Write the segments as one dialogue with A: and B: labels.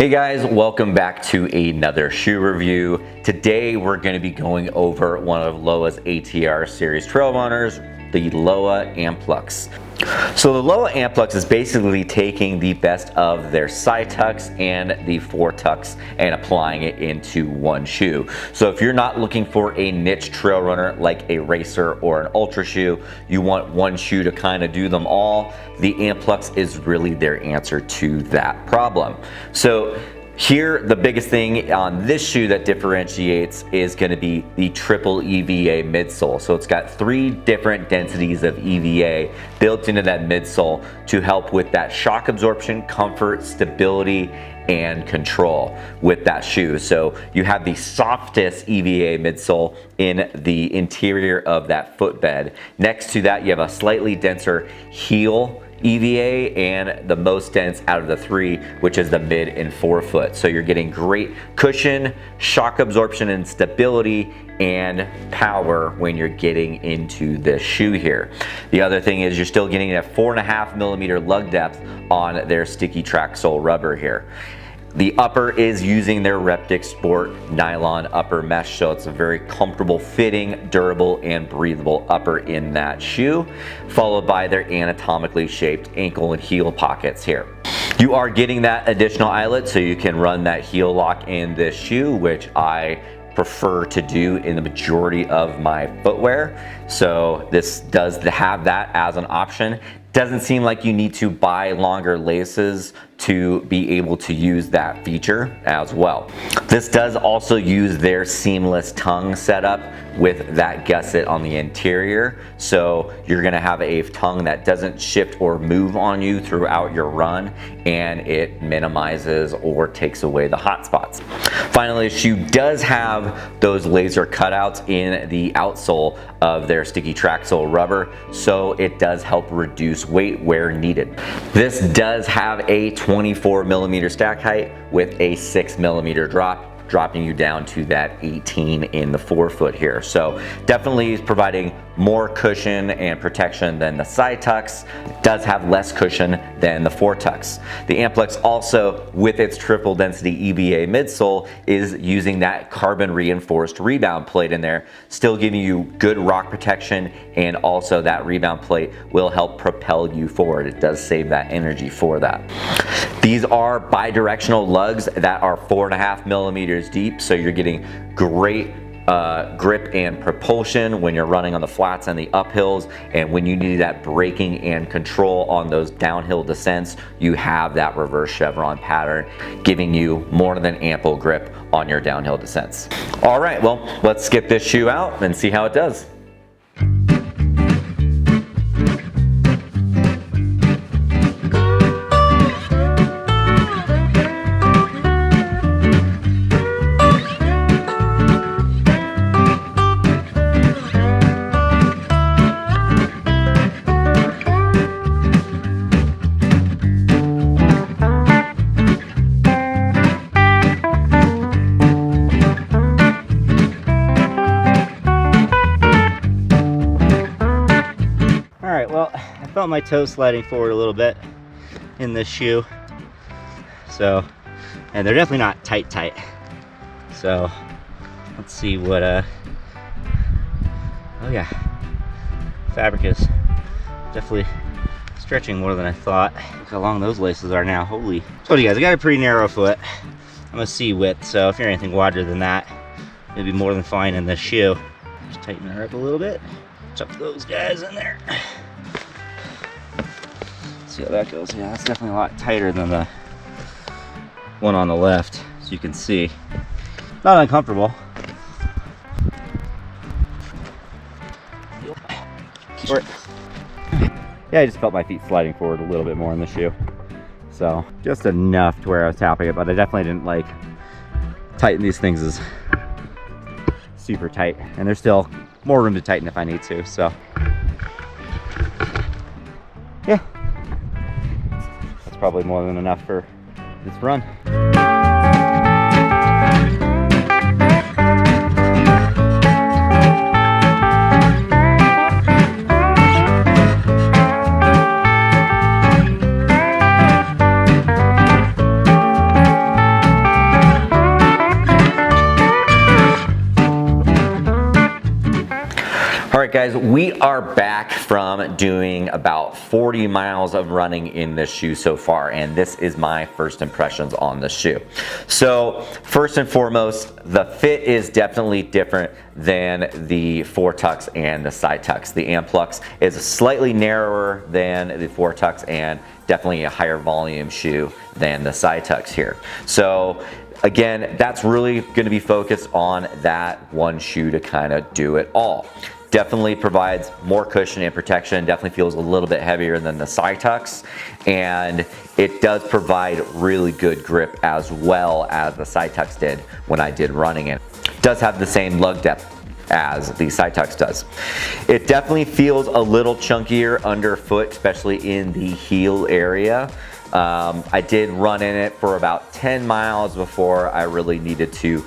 A: Hey guys, welcome back to another shoe review. Today we're going to be going over one of Lowa's ATR series trail runners, the Lowa Amplux. So the Lowa Amplux is basically taking the best of their side tucks and the foretucks and applying it into one shoe. So if you're not looking for a niche trail runner like a racer or an ultra shoe, you want one shoe to kind of do them all, the Amplux is really their answer to that problem. So here, the biggest thing on this shoe that differentiates is going to be the triple EVA midsole. So it's got 3 different densities of EVA built into that midsole to help with that shock absorption, comfort, stability, and control with that shoe. So you have the softest EVA midsole in the interior of that footbed. Next to that, you have a slightly denser heel EVA and the most dense out of the 3, which is the mid and forefoot. So you're getting great cushion, shock absorption and stability and power when you're getting into this shoe here. The other thing is you're still getting a 4.5 millimeter lug depth on their sticky track sole rubber here. The upper is using their Reptic Sport nylon upper mesh, so it's a very comfortable fitting, durable, and breathable upper in that shoe, followed by their anatomically shaped ankle and heel pockets here. You are getting that additional eyelet so you can run that heel lock in this shoe, which I prefer to do in the majority of my footwear. So this does have that as an option. Doesn't seem like you need to buy longer laces to be able to use that feature as well. This does also use their seamless tongue setup with that gusset on the interior. So you're gonna have a tongue that doesn't shift or move on you throughout your run, and it minimizes or takes away the hot spots. Finally, the shoe does have those laser cutouts in the outsole of their sticky track sole rubber, so it does help reduce weight where needed. This does have a 24 millimeter stack height with a 6 millimeter drop, dropping you down to that 18 in the forefoot here. So definitely is providing more cushion and protection than the side tucks. It does have less cushion than the foretucks. The Amplux also, with its triple density EVA midsole, is using that carbon reinforced rebound plate in there, still giving you good rock protection, and also that rebound plate will help propel you forward. It does save that energy for that. These are bi-directional lugs that are 4.5 millimeters deep, so you're getting great grip and propulsion when you're running on the flats and the uphills, and when you need that braking and control on those downhill descents, you have that reverse chevron pattern giving you more than ample grip on your downhill descents. All right, well, let's skip this shoe out and see how it does.
B: Well, I felt my toe sliding forward a little bit in this shoe. So, and they're definitely not tight. So, let's see what, oh yeah, fabric is definitely stretching more than I thought. Look how long those laces are now, holy. I told you guys, I got a pretty narrow foot. I'm a C width, so if you're anything wider than that, it'll be more than fine in this shoe. Just tighten her up a little bit. Chuck those guys in there. See how that goes. Yeah, that's definitely a lot tighter than the one on the left, as you can see. Not uncomfortable. Yeah, I just felt my feet sliding forward a little bit more in the shoe. So just enough to where I was tapping it, but I definitely didn't like tighten these things as super tight, and there's still more room to tighten if I need to. So yeah, that's probably more than enough for this run.
A: guys, we are back from doing about 40 miles of running in this shoe so far, and this is my first impressions on the shoe. So first and foremost, the fit is definitely different than the Foretux and the Sidetux. The Amplux is slightly narrower than the Foretux and definitely a higher volume shoe than the Sidetux here. So again, that's really going to be focused on that one shoe to kind of do it all. Definitely provides more cushion and protection, definitely feels a little bit heavier than the Sidetux, and it does provide really good grip as well as the Sidetux did when I did running it. Does have the same lug depth as the Sidetux does. It definitely feels a little chunkier underfoot, especially in the heel area. I did run in it for about 10 miles before I really needed to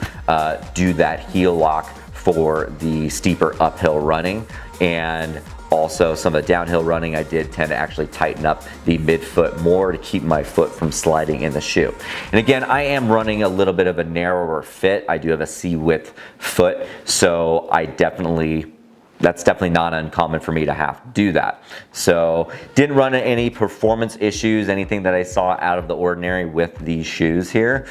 A: do that heel lock for the steeper uphill running, and also some of the downhill running I did tend to actually tighten up the midfoot more to keep my foot from sliding in the shoe. And again, I am running a little bit of a narrower fit. I do have a C-width foot, so that's definitely not uncommon for me to have to do that. So didn't run into any performance issues, anything that I saw out of the ordinary with these shoes here.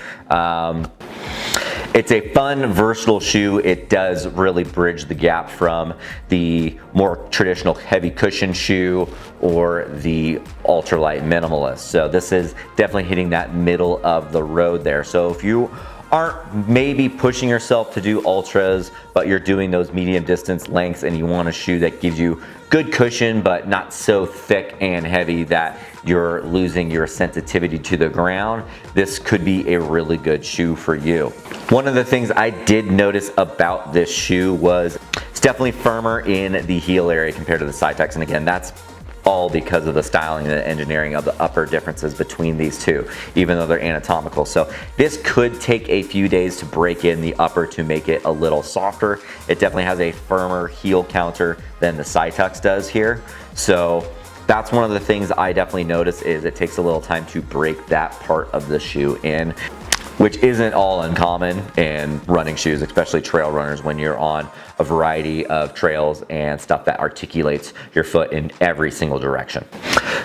A: It's a fun, versatile shoe. It does really bridge the gap from the more traditional heavy cushion shoe or the ultralight minimalist. So this is definitely hitting that middle of the road there. So if you aren't maybe pushing yourself to do ultras, but you're doing those medium distance lengths and you want a shoe that gives you good cushion but not so thick and heavy that you're losing your sensitivity to the ground, this could be a really good shoe for you. One of the things I did notice about this shoe was it's definitely firmer in the heel area compared to the Sidetux, and again, that's all because of the styling and the engineering of the upper differences between these two, even though they're anatomical. So this could take a few days to break in the upper to make it a little softer. It definitely has a firmer heel counter than the Sidetux does here. So that's one of the things I definitely notice is it takes a little time to break that part of the shoe in, which isn't all uncommon in running shoes, especially trail runners, when you're on a variety of trails and stuff that articulates your foot in every single direction.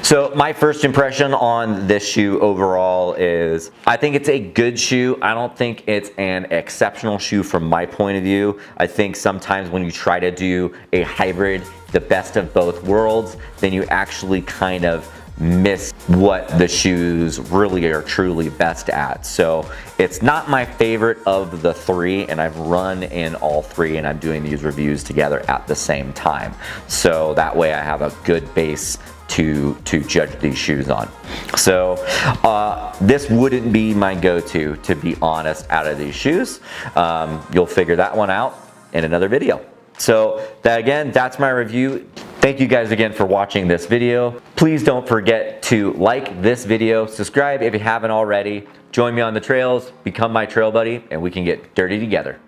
A: So my first impression on this shoe overall is I think it's a good shoe. I don't think it's an exceptional shoe from my point of view. I think sometimes when you try to do a hybrid, the best of both worlds, then you actually kind of miss what the shoes really are truly best at. So it's not my favorite of the three, and I've run in all three and I'm doing these reviews together at the same time. So that way I have a good base to judge these shoes on. So this wouldn't be my go-to be honest, out of these shoes. You'll figure that one out in another video. So that's my review. Thank you guys again for watching this video. Please don't forget to like this video, subscribe if you haven't already, join me on the trails, become my trail buddy, and we can get dirty together.